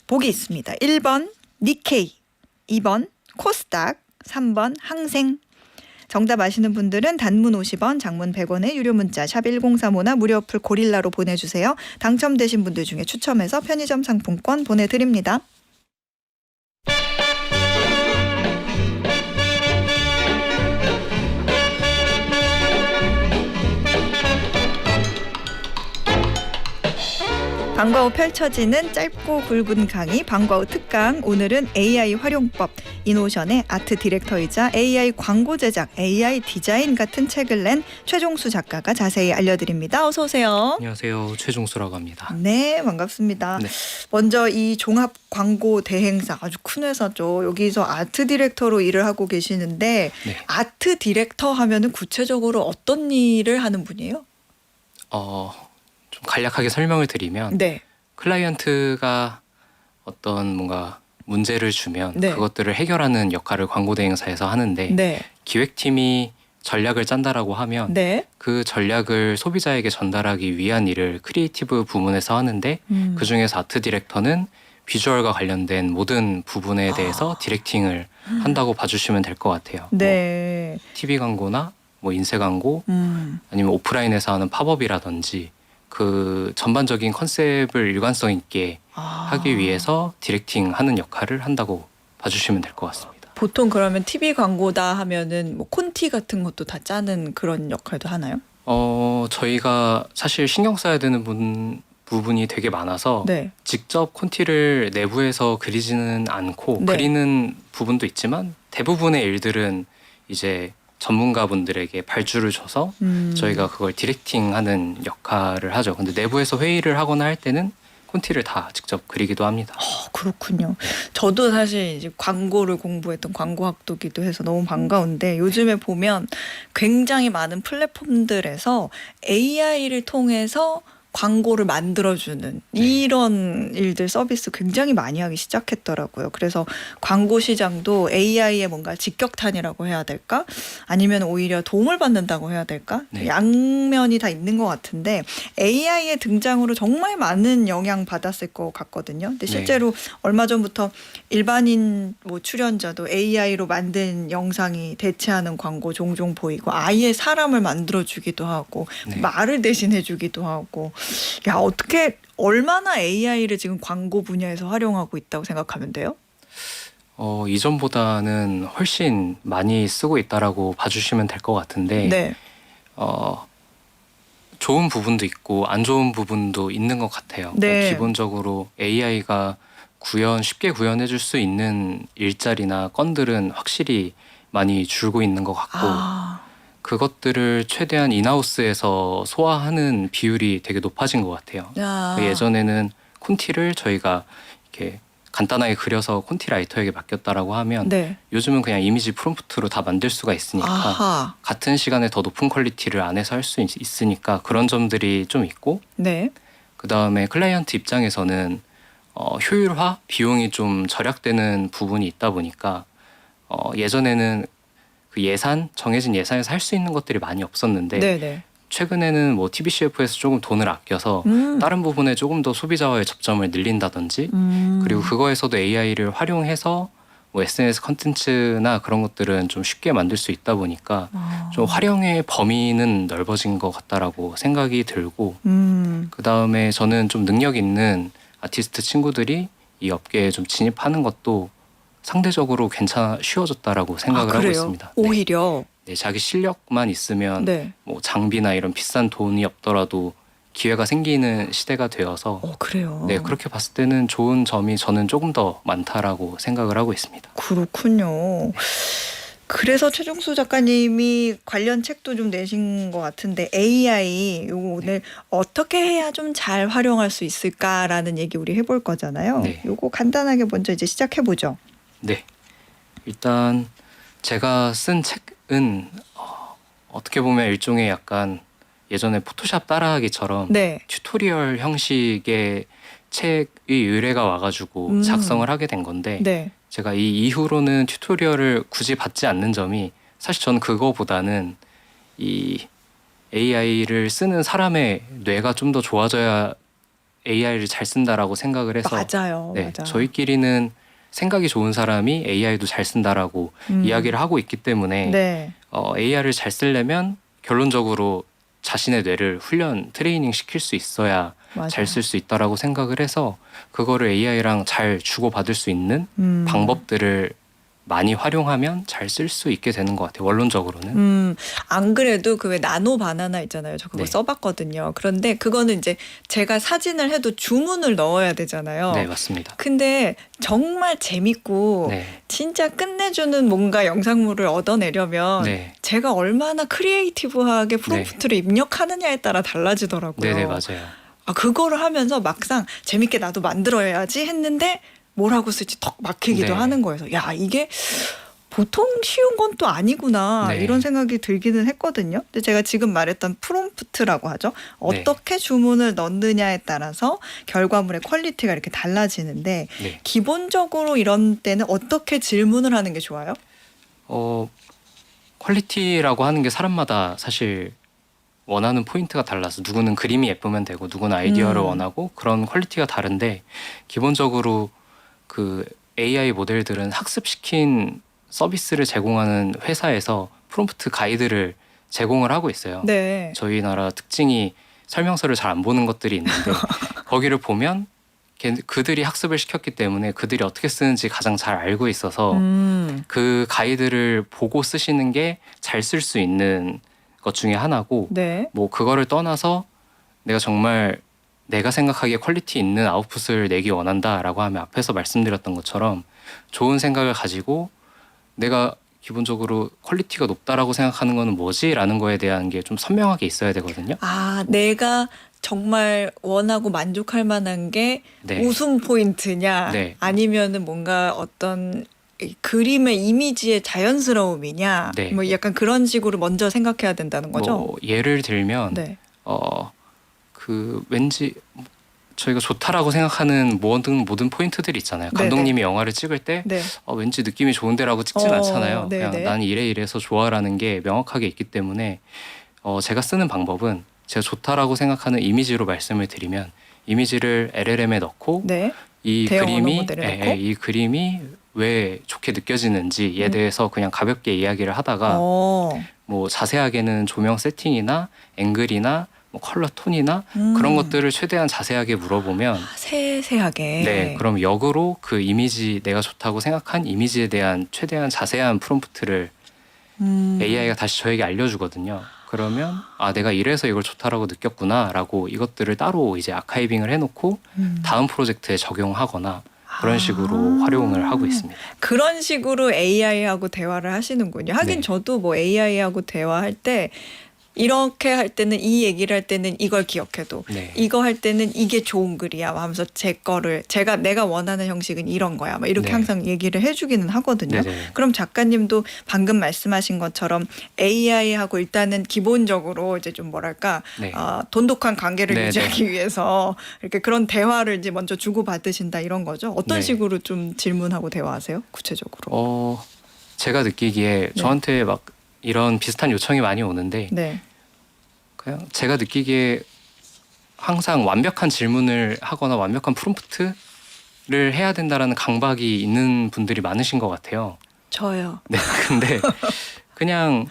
보기 있습니다. 1번 니케이, 2번 코스닥, 3번 항생. 정답 아시는 분들은 단문 50원, 장문 100원의 유료 문자 샵 1035나 무료 어플 고릴라로 보내주세요. 당첨되신 분들 중에 추첨해서 편의점 상품권 보내드립니다. 방과후 펼쳐지는 짧고 굵은 강의 방과후 특강. 오늘은 AI 활용법, 이노션의 아트 디렉터이자 AI 광고 제작, AI 디자인 같은 책을 낸 최종수 작가가 자세히 알려드립니다. 어서 오세요. 안녕하세요. 최종수라고 합니다. 네, 반갑습니다. 네. 먼저 이 종합 광고 대행사 아주 큰 회사죠. 여기서 아트 디렉터로 일을 하고 계시는데 네. 아트 디렉터 하면은 구체적으로 어떤 일을 하는 분이에요? 좀 간략하게 설명을 드리면 네. 클라이언트가 어떤 뭔가 문제를 주면 네. 그것들을 해결하는 역할을 광고 대행사에서 하는데 네. 기획팀이 전략을 짠다라고 하면 네. 그 전략을 소비자에게 전달하기 위한 일을 크리에이티브 부문에서 하는데 그 중에서 아트 디렉터는 비주얼과 관련된 모든 부분에 대해서 디렉팅을 한다고 봐주시면 될 것 같아요. 네. 뭐 TV 광고나 뭐 인쇄 광고 음. 아니면 오프라인에서 하는 팝업이라든지 그 전반적인 컨셉을 일관성 있게 하기 위해서 디렉팅하는 역할을 한다고 봐주시면 될 것 같습니다. 보통 그러면 TV 광고다 하면은 뭐 콘티 같은 것도 다 짜는 그런 역할도 하나요? 저희가 사실 신경 써야 되는 부분이 되게 많아서 네. 직접 콘티를 내부에서 그리지는 않고 네. 그리는 부분도 있지만 대부분의 일들은 이제 전문가분들에게 발주를 줘서 저희가 그걸 디렉팅하는 역할을 하죠. 근데 내부에서 회의를 하거나 할 때는 콘티를 다 직접 그리기도 합니다. 그렇군요. 저도 사실 이제 광고를 공부했던 광고학도기도 해서 너무 반가운데 요즘에 보면 굉장히 많은 플랫폼들에서 AI를 통해서 광고를 만들어주는 이런 일들 서비스 굉장히 많이 하기 시작했더라고요. 그래서 광고 시장도 AI의 뭔가 직격탄이라고 해야 될까? 아니면 오히려 도움을 받는다고 해야 될까? 네. 양면이 다 있는 것 같은데 AI의 등장으로 정말 많은 영향 받았을 것 같거든요. 근데 실제로 얼마 전부터 일반인 뭐 출연자도 AI로 만든 영상이 대체하는 광고 종종 보이고 아예 사람을 만들어주기도 하고 말을 대신해주기도 하고 야 어떻게 얼마나 AI를 지금 광고 분야에서 활용하고 있다고 생각하면 돼요? 이전보다는 훨씬 많이 쓰고 있다라고 봐주시면 될 것 같은데 네. 좋은 부분도 있고 안 좋은 부분도 있는 것 같아요. 네. 그러니까 기본적으로 AI가 쉽게 구현해줄 수 있는 일자리나 건들은 확실히 많이 줄고 있는 것 같고 그것들을 최대한 인하우스에서 소화하는 비율이 되게 높아진 것 같아요. 예전에는 콘티를 저희가 이렇게 간단하게 그려서 콘티 라이터에게 맡겼다라고 하면 네. 요즘은 그냥 이미지 프롬프트로 다 만들 수가 있으니까 같은 시간에 더 높은 퀄리티를 안에서 할 수 있으니까 그런 점들이 좀 있고 네. 그 다음에 클라이언트 입장에서는 효율화, 비용이 좀 절약되는 부분이 있다 보니까 예전에는 그 정해진 예산에서 할 수 있는 것들이 많이 없었는데 네네. 최근에는 뭐 TBCF에서 조금 돈을 아껴서 다른 부분에 조금 더 소비자와의 접점을 늘린다든지 그리고 그거에서도 AI를 활용해서 뭐 SNS 컨텐츠나 그런 것들은 좀 쉽게 만들 수 있다 보니까 좀 활용의 범위는 넓어진 것 같다라고 생각이 들고 그 다음에 저는 좀 능력 있는 아티스트 친구들이 이 업계에 좀 진입하는 것도 상대적으로 쉬워졌다라고 생각을 하고 있습니다. 오히려 네, 자기 실력만 있으면 네. 뭐 장비나 이런 비싼 돈이 없더라도 기회가 생기는 시대가 되어서 그래요. 네, 그렇게 봤을 때는 좋은 점이 저는 조금 더 많다라고 생각을 하고 있습니다. 그렇군요. 그래서 최종수 작가님이 관련 책도 좀 내신 것 같은데 AI 요거 오늘 어떻게 해야 좀 잘 활용할 수 있을까라는 얘기 우리 해볼 거잖아요. 네. 요거 간단하게 먼저 이제 시작해 보죠. 네, 일단 제가 쓴 책은 어떻게 보면 일종의 약간 예전에 포토샵 따라하기처럼 네. 튜토리얼 형식의 책의 의뢰가 와가지고 작성을 하게 된 건데 네. 제가 이 이후로는 튜토리얼을 굳이 받지 않는 점이 사실 저는 그거보다는 이 AI를 쓰는 사람의 뇌가 좀 더 좋아져야 AI를 잘 쓴다라고 생각을 해서 맞아요. 네, 맞아요. 저희끼리는 생각이 좋은 사람이 AI도 잘 쓴다라고 이야기를 하고 있기 때문에 네. AI를 잘 쓰려면 결론적으로 자신의 뇌를 트레이닝 시킬 수 있어야 잘 쓸 수 있다라고 생각을 해서 그거를 AI랑 잘 주고받을 수 있는 방법들을 많이 활용하면 잘 쓸 수 있게 되는 것 같아요. 원론적으로는. 안 그래도 그 왜 나노 바나나 있잖아요. 저 그거 네. 써봤거든요. 그런데 그거는 이제 제가 사진을 해도 주문을 넣어야 되잖아요. 네, 맞습니다. 근데 정말 재밌고 네. 진짜 끝내주는 뭔가 영상물을 얻어내려면 네. 제가 얼마나 크리에이티브하게 프롬프트를 입력하느냐에 따라 달라지더라고요. 네, 네, 맞아요. 그거를 하면서 막상 재밌게 나도 만들어야지 했는데 뭐라고 쓸지 턱 막히기도 네. 하는 거여서 야 이게 보통 쉬운 건 또 아니구나 네. 이런 생각이 들기는 했거든요. 근데 제가 지금 말했던 프롬프트라고 하죠. 어떻게 주문을 넣느냐에 따라서 결과물의 퀄리티가 이렇게 달라지는데 네. 기본적으로 이런 때는 어떻게 질문을 하는 게 좋아요? 퀄리티라고 하는 게 사람마다 사실 원하는 포인트가 달라서 누구는 그림이 예쁘면 되고 누구는 아이디어를 원하고 그런 퀄리티가 다른데 기본적으로 그 AI 모델들은 학습시킨 서비스를 제공하는 회사에서 프롬프트 가이드를 제공을 하고 있어요. 네. 저희 나라 특징이 설명서를 잘 안 보는 것들이 있는데 거기를 보면 그들이 학습을 시켰기 때문에 그들이 어떻게 쓰는지 가장 잘 알고 있어서 그 가이드를 보고 쓰시는 게 잘 쓸 수 있는 것 중에 하나고 네. 뭐 그거를 떠나서 내가 정말 내가 생각하기에 퀄리티 있는 아웃풋을 내기 원한다라고 하면 앞에서 말씀드렸던 것처럼 좋은 생각을 가지고 내가 기본적으로 퀄리티가 높다라고 생각하는 거는 뭐지라는 거에 대한 게 좀 선명하게 있어야 되거든요. 아, 내가 정말 원하고 만족할 만한 게 네. 웃음 포인트냐 네. 아니면은 뭔가 어떤 이 그림의 이미지의 자연스러움이냐 네. 뭐 약간 그런 식으로 먼저 생각해야 된다는 거죠. 뭐 예를 들면 네. 그 왠지 저희가 좋다라고 생각하는 모든 포인트들이 있잖아요. 네네. 감독님이 영화를 찍을 때 네. 왠지 느낌이 좋은데라고 찍진 않잖아요. 네네. 그냥 난 이래서 좋아라는 게 명확하게 있기 때문에 제가 쓰는 방법은 제가 좋다라고 생각하는 이미지로 말씀을 드리면 이미지를 LLM에 넣고 네. 이 대형 언어 그림이 모델에 넣고? 이 그림이 왜 좋게 느껴지는지에 대해서 그냥 가볍게 이야기를 하다가 뭐 자세하게는 조명 세팅이나 앵글이나 뭐 컬러 톤이나 그런 것들을 최대한 자세하게 물어보면 세세하게. 네, 그럼 역으로 그 이미지 내가 좋다고 생각한 이미지에 대한 최대한 자세한 프롬프트를 AI가 다시 저에게 알려주거든요. 그러면 내가 이래서 이걸 좋다라고 느꼈구나라고 이것들을 따로 이제 아카이빙을 해놓고 다음 프로젝트에 적용하거나 그런 식으로 활용을 하고 있습니다. 그런 식으로 AI하고 대화를 하시는군요. 하긴 네. 저도 뭐 AI하고 대화할 때 이렇게 할 때는 이 얘기를 할 때는 이걸 기억해도 네. 이거 할 때는 이게 좋은 글이야 하면서 제 거를 내가 원하는 형식은 이런 거야 막 이렇게 네. 항상 얘기를 해주기는 하거든요. 네네. 그럼 작가님도 방금 말씀하신 것처럼 AI하고 일단은 기본적으로 이제 좀 뭐랄까 네. 돈독한 관계를 네네. 유지하기 위해서 이렇게 그런 대화를 이제 먼저 주고 받으신다 이런 거죠. 어떤 네. 식으로 좀 질문하고 대화하세요? 구체적으로? 제가 느끼기에 네. 저한테 막 이런 비슷한 요청이 많이 오는데 네. 그냥 제가 느끼기에 항상 완벽한 질문을 하거나 완벽한 프롬프트를 해야 된다라는 강박이 있는 분들이 많으신 것 같아요. 저요. 네, 근데 그냥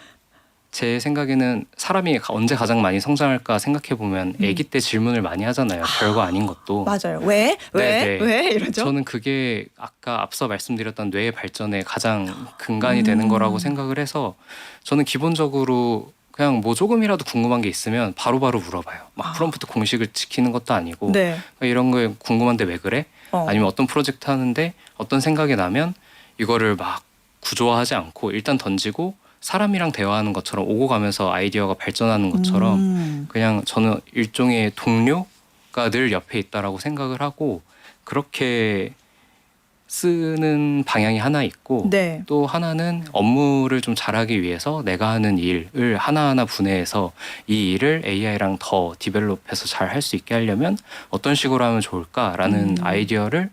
제 생각에는 사람이 언제 가장 많이 성장할까 생각해 보면 아기 때 질문을 많이 하잖아요. 별거 아닌 것도. 맞아요. 왜? 네. 왜? 이러죠? 저는 그게 아까 앞서 말씀드렸던 뇌의 발전에 가장 근간이 되는 거라고 생각을 해서 저는 기본적으로 그냥 뭐 조금이라도 궁금한 게 있으면 바로바로 물어봐요. 막 프롬프트 공식을 지키는 것도 아니고 네. 이런 거에 궁금한데 왜 그래? 아니면 어떤 프로젝트 하는데 어떤 생각이 나면 이거를 막 구조화하지 않고 일단 던지고 사람이랑 대화하는 것처럼 오고 가면서 아이디어가 발전하는 것처럼 그냥 저는 일종의 동료가 늘 옆에 있다라고 생각을 하고 그렇게 쓰는 방향이 하나 있고 네. 또 하나는 업무를 좀 잘하기 위해서 내가 하는 일을 하나하나 분해해서 이 일을 AI랑 더 디벨롭해서 잘 할 수 있게 하려면 어떤 식으로 하면 좋을까라는 아이디어를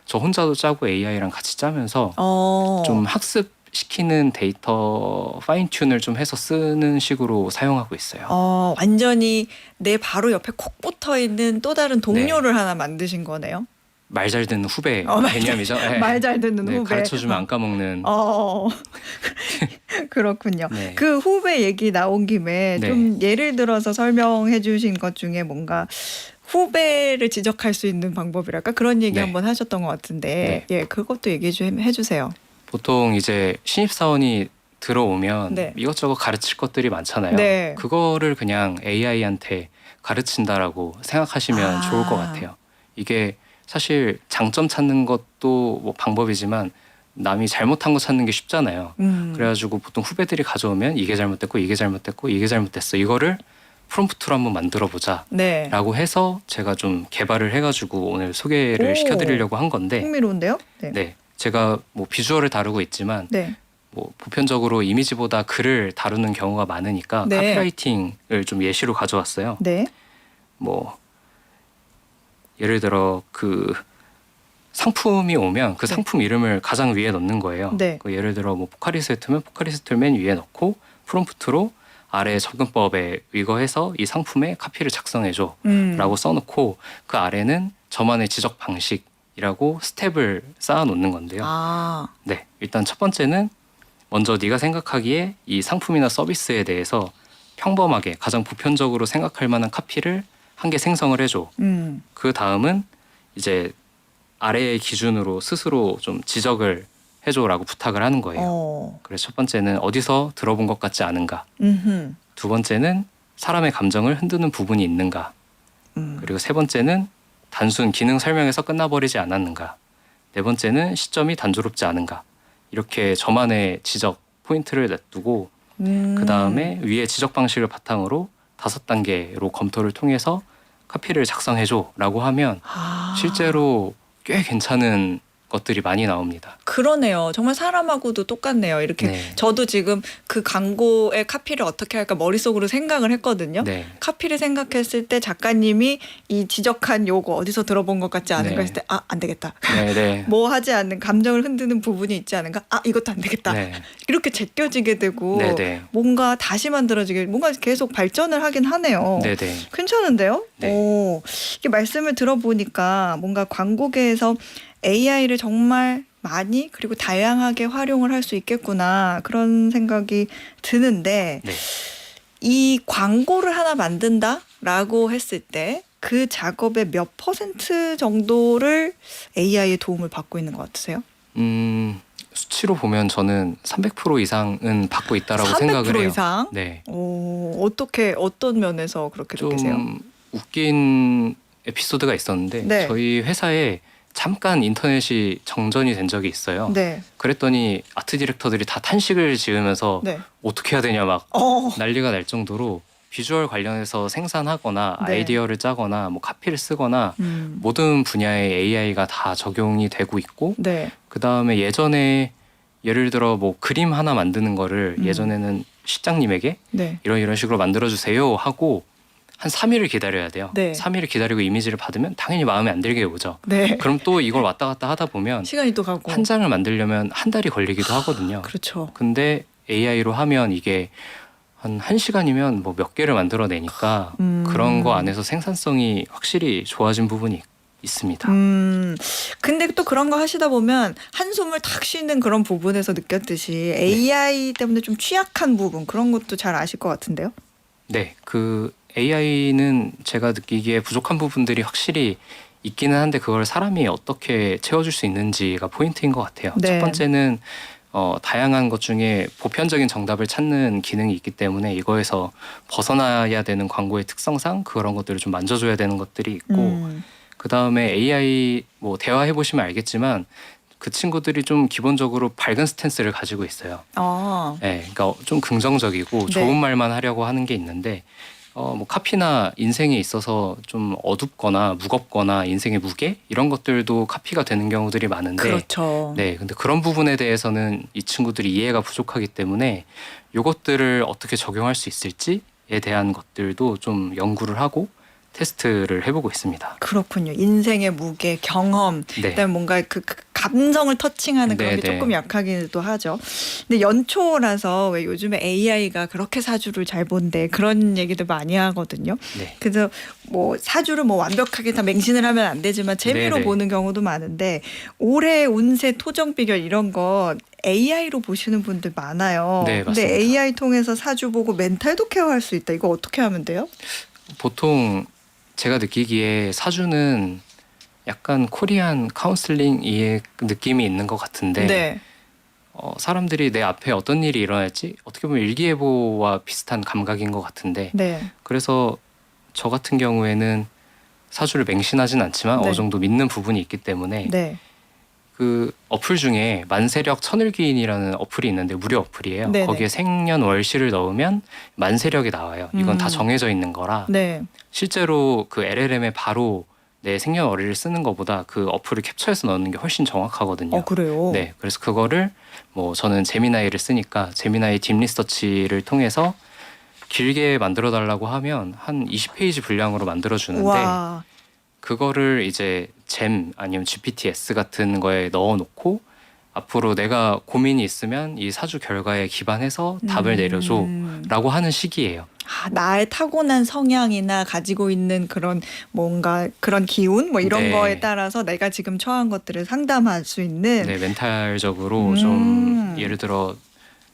저 혼자도 짜고 AI랑 같이 짜면서 좀 학습시키는 데이터 파인 튠을 좀 해서 쓰는 식으로 사용하고 있어요. 완전히 내 바로 옆에 콕 붙어 있는 또 다른 동료를 하나 만드신 거네요. 말 잘 듣는 후배 개념이죠. 네. 말 잘 듣는 후배. 가르쳐주면 안 까먹는. 그렇군요. 네. 그 후배 얘기 나온 김에 네. 좀 예를 들어서 설명해 주신 것 중에 뭔가 후배를 지적할 수 있는 방법이랄까 그런 얘기 네. 한번 하셨던 것 같은데 네. 그것도 얘기 좀 해주세요. 보통 이제 신입사원이 들어오면 네. 이것저것 가르칠 것들이 많잖아요. 네. 그거를 그냥 AI한테 가르친다라고 생각하시면 좋을 것 같아요. 이게 사실 장점 찾는 것도 뭐 방법이지만 남이 잘못한 거 찾는 게 쉽잖아요. 그래가지고 보통 후배들이 가져오면 이게 잘못됐고 이게 잘못됐고 이게 잘못됐어. 이거를 프롬프트로 한번 만들어보자 네. 라고 해서 제가 좀 개발을 해가지고 오늘 소개를 시켜드리려고 한 건데 흥미로운데요? 네. 네, 제가 뭐 비주얼을 다루고 있지만 네. 뭐 보편적으로 이미지보다 글을 다루는 경우가 많으니까 네. 카피라이팅을 좀 예시로 가져왔어요. 네. 뭐 예를 들어 그 상품이 오면 그 네. 상품 이름을 가장 위에 넣는 거예요. 네. 그 예를 들어 뭐 포카리스웨트면 포카리스웨트를 맨 위에 넣고 프롬프트로 아래 접근법에 의거해서 이 상품의 카피를 작성해줘라고 써놓고 그 아래는 저만의 지적 방식이라고 스텝을 쌓아놓는 건데요. 아, 네, 일단 첫 번째는 먼저 네가 생각하기에 이 상품이나 서비스에 대해서 평범하게 가장 보편적으로 생각할 만한 카피를 한 개 생성을 해줘. 그 다음은 이제 아래의 기준으로 스스로 좀 지적을 해줘라고 부탁을 하는 거예요. 그래서 첫 번째는 어디서 들어본 것 같지 않은가. 두 번째는 사람의 감정을 흔드는 부분이 있는가. 그리고 세 번째는 단순 기능 설명에서 끝나버리지 않았는가. 네 번째는 시점이 단조롭지 않은가. 이렇게 저만의 지적 포인트를 놔두고 그 다음에 위에 지적 방식을 바탕으로 5단계로 검토를 통해서 카피를 작성해줘라고 하면 실제로 꽤 괜찮은 것들이 많이 나옵니다. 그러네요. 정말 사람하고도 똑같네요. 이렇게 네. 저도 지금 그 광고의 카피를 어떻게 할까 머릿속으로 생각을 했거든요. 네. 카피를 생각했을 때 작가님이 이 지적한 요거 어디서 들어본 것 같지 않은가 네. 했을 때 아, 안 되겠다. 네, 네. 뭐 하지 않는 감정을 흔드는 부분이 있지 않은가? 아, 이것도 안 되겠다. 네. 이렇게 제껴지게 되고 네, 네. 뭔가 다시 만들어지게 뭔가 계속 발전을 하긴 하네요. 네, 네. 괜찮은데요? 네. 오, 이게 말씀을 들어보니까 뭔가 광고계에서 AI를 정말 많이 그리고 다양하게 활용을 할 수 있겠구나 그런 생각이 드는데 네. 이 광고를 하나 만든다라고 했을 때 그 작업의 몇 % 정도를 AI의 도움을 받고 있는 것 같으세요? 수치로 보면 저는 300% 이상은 받고 있다라고 300% 생각을 해요. 이상? 네. 오, 어떤 면에서 그렇게 느끼세요? 좀 웃긴 에피소드가 있었는데 네. 저희 회사에 잠깐 인터넷이 정전이 된 적이 있어요. 네. 그랬더니 아트 디렉터들이 다 탄식을 지으면서 네. 어떻게 해야 되냐 막 어. 난리가 날 정도로 비주얼 관련해서 생산하거나 네. 아이디어를 짜거나 뭐 카피를 쓰거나 음. 모든 분야의 AI가 다 적용이 되고 있고 네. 그 다음에 예전에 예를 들어 뭐 그림 하나 만드는 거를 예전에는 실장님에게 네. 이런 식으로 만들어주세요 하고 한 3일을 기다려야 돼요. 네. 3일을 기다리고 이미지를 받으면 당연히 마음에 안 들게 오죠. 네. 그럼 또 이걸 왔다 갔다 하다 보면 시간이 또 가고. 한 장을 만들려면 한 달이 걸리기도 하거든요. 그렇죠. 근데 AI로 하면 이게 한 1시간이면 뭐 몇 개를 만들어내니까 그런 거 안에서 생산성이 확실히 좋아진 부분이 있습니다. 근데 또 그런 거 하시다 보면 한숨을 탁 쉬는 그런 부분에서 느꼈듯이 AI 때문에 좀 취약한 부분 그런 것도 잘 아실 것 같은데요. 네, 그 AI는 제가 느끼기에 부족한 부분들이 확실히 있기는 한데 그걸 사람이 어떻게 채워줄 수 있는지가 포인트인 것 같아요. 네. 첫 번째는 다양한 것 중에 보편적인 정답을 찾는 기능이 있기 때문에 이거에서 벗어나야 되는 광고의 특성상 그런 것들을 좀 만져줘야 되는 것들이 있고 그 다음에 AI 뭐 대화해 보시면 알겠지만 그 친구들이 좀 기본적으로 밝은 스탠스를 가지고 있어요. 네, 그러니까 좀 긍정적이고 네. 좋은 말만 하려고 하는 게 있는데 뭐 카피나 인생에 있어서 좀 어둡거나 무겁거나 인생의 무게 이런 것들도 카피가 되는 경우들이 많은데 그렇죠. 네, 근데 그런 부분에 대해서는 이 친구들이 이해가 부족하기 때문에 이것들을 어떻게 적용할 수 있을지에 대한 것들도 좀 연구를 하고 테스트를 해보고 있습니다. 그렇군요. 인생의 무게, 경험, 네. 그다음에 뭔가 그 감정을 터칭하는 그런 게 네, 네. 조금 약하기도 하죠. 근데 연초라서 왜 요즘에 AI가 그렇게 사주를 잘 본대 그런 얘기도 많이 하거든요. 네. 그래서 뭐 사주를 뭐 완벽하게 다 맹신을 하면 안 되지만 재미로 네, 네. 보는 경우도 많은데 올해 운세 토정 비결 이런 거 AI로 보시는 분들 많아요. 네, 근데 맞습니다. AI 통해서 사주 보고 멘탈도 케어할 수 있다. 이거 어떻게 하면 돼요? 보통 제가 느끼기에 사주는 약간 코리안 카운슬링의 느낌이 있는 것 같은데 네. 사람들이 내 앞에 어떤 일이 일어날지 어떻게 보면 일기예보와 비슷한 감각인 것 같은데 네. 그래서 저 같은 경우에는 사주를 맹신하진 않지만 네. 어느 정도 믿는 부분이 있기 때문에 네. 그 어플 중에 만세력 천을기인이라는 어플이 있는데 무료 어플이에요. 네네. 거기에 생년월시를 넣으면 만세력이 나와요. 이건 다 정해져 있는 거라 네. 실제로 그 LLM에 바로 내 생년월일을 쓰는 것보다 그 어플을 캡처해서 넣는 게 훨씬 정확하거든요. 그래요. 네, 그래서 그거를 뭐 저는 제미나이를 쓰니까 제미나이 딥 리서치를 통해서 길게 만들어 달라고 하면 한 20페이지 분량으로 만들어 주는데 와. 그거를 이제 잼 아니면 GPT-S 같은 거에 넣어 놓고 앞으로 내가 고민이 있으면 이 사주 결과에 기반해서 답을 내려줘 라고 하는 식이에요. 나의 타고난 성향이나 가지고 있는 그런 뭔가 그런 기운 뭐 이런 네. 거에 따라서 내가 지금 처한 것들을 상담할 수 있는 네, 멘탈적으로 좀 예를 들어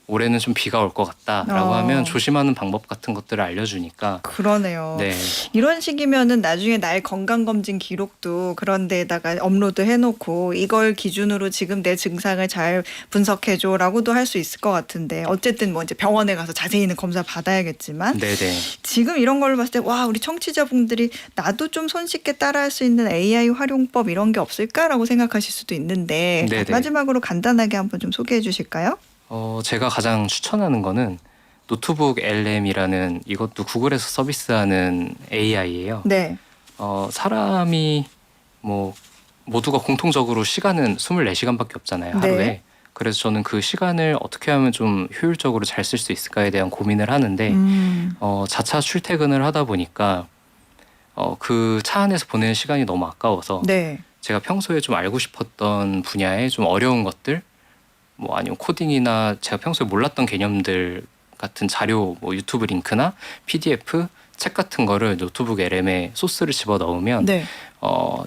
올해는 좀 비가 올 것 같다라고 하면 조심하는 방법 같은 것들을 알려주니까 그러네요. 네, 이런 식이면은 나중에 나의 건강검진 기록도 그런 데에다가 업로드 해놓고 이걸 기준으로 지금 내 증상을 잘 분석해줘라고도 할 수 있을 것 같은데 어쨌든 뭐 이제 병원에 가서 자세히는 검사 받아야겠지만 네네. 지금 이런 걸로 봤을 때 와 우리 청취자분들이 나도 좀 손쉽게 따라할 수 있는 AI 활용법 이런 게 없을까라고 생각하실 수도 있는데 네네. 마지막으로 간단하게 한번 좀 소개해 주실까요? 제가 가장 추천하는 거는 노트북 LM이라는 이것도 구글에서 서비스하는 AI예요. 네. 사람이 뭐 모두가 공통적으로 시간은 24시간밖에 없잖아요, 하루에. 네. 그래서 저는 그 시간을 어떻게 하면 좀 효율적으로 잘 쓸 수 있을까에 대한 고민을 하는데 자차 출퇴근을 하다 보니까 그 차 안에서 보내는 시간이 너무 아까워서 네. 제가 평소에 좀 알고 싶었던 분야의 좀 어려운 것들 뭐 아니면 코딩이나 제가 평소에 몰랐던 개념들 같은 자료 뭐 유튜브 링크나 PDF 책 같은 거를 노트북 LM에 소스를 집어 넣으면 네.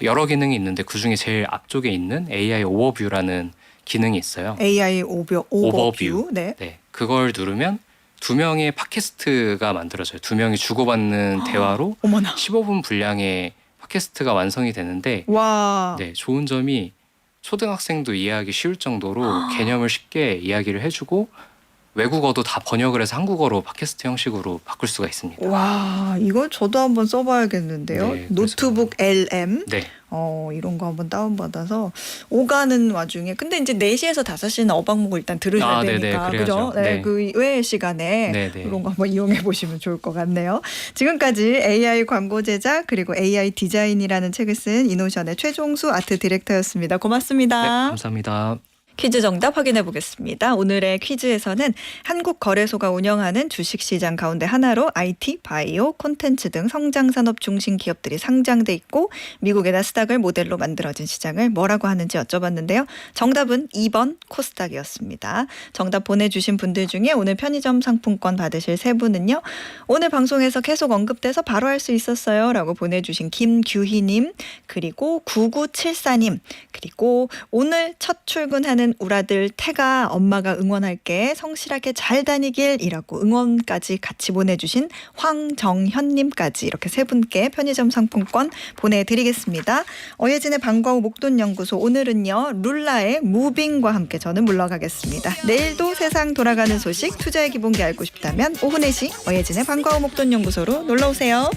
여러 기능이 있는데 그중에 제일 앞쪽에 있는 AI 오버뷰라는 기능이 있어요. AI 오버뷰. 네. 네, 그걸 누르면 두 명의 팟캐스트가 만들어져요. 두 명이 주고받는 대화로 어머나. 15분 분량의 팟캐스트가 완성이 되는데 와. 네, 좋은 점이 초등학생도 이해하기 쉬울 정도로 개념을 쉽게 이야기를 해주고 외국어도 다 번역을 해서 한국어로 팟캐스트 형식으로 바꿀 수가 있습니다. 와, 이거 저도 한번 써봐야겠는데요. 네, 노트북 LM. 네, 이런 거 한번 다운받아서 오가는 와중에 근데 이제 4시에서 5시는 어박목을 일단 들으셔야 네네, 되니까 그래야죠. 그죠? 네, 네. 그 외의 시간에 네네. 이런 거 한번 이용해 보시면 좋을 것 같네요. 지금까지 AI 광고 제작 그리고 AI 디자인이라는 책을 쓴 이노션의 최종수 아트 디렉터였습니다. 네, 고맙습니다. 감사합니다. 퀴즈 정답 확인해 보겠습니다. 오늘의 퀴즈에서는 한국거래소가 운영하는 주식시장 가운데 하나로 IT, 바이오, 콘텐츠 등 성장산업 중심 기업들이 상장돼 있고 미국의 나스닥을 모델로 만들어진 시장을 뭐라고 하는지 여쭤봤는데요. 정답은 2번 코스닥이었습니다. 정답 보내주신 분들 중에 오늘 편의점 상품권 받으실 3분은요. 오늘 방송에서 계속 언급돼서 바로 할 수 있었어요 라고 보내주신 김규희님 그리고 9974님 그리고 오늘 첫 출근하는 우리 아들 태가 엄마가 응원할게 성실하게 잘 다니길이라고 응원까지 같이 보내주신 황정현님까지 이렇게 3분께 편의점 상품권 보내드리겠습니다. 어예진의 방과 후 목돈연구소 오늘은요 룰라의 무빙과 함께 저는 물러가겠습니다. 내일도 세상 돌아가는 소식 투자의 기본기 알고 싶다면 오후 4시 어예진의 방과 후 목돈연구소로 놀러오세요.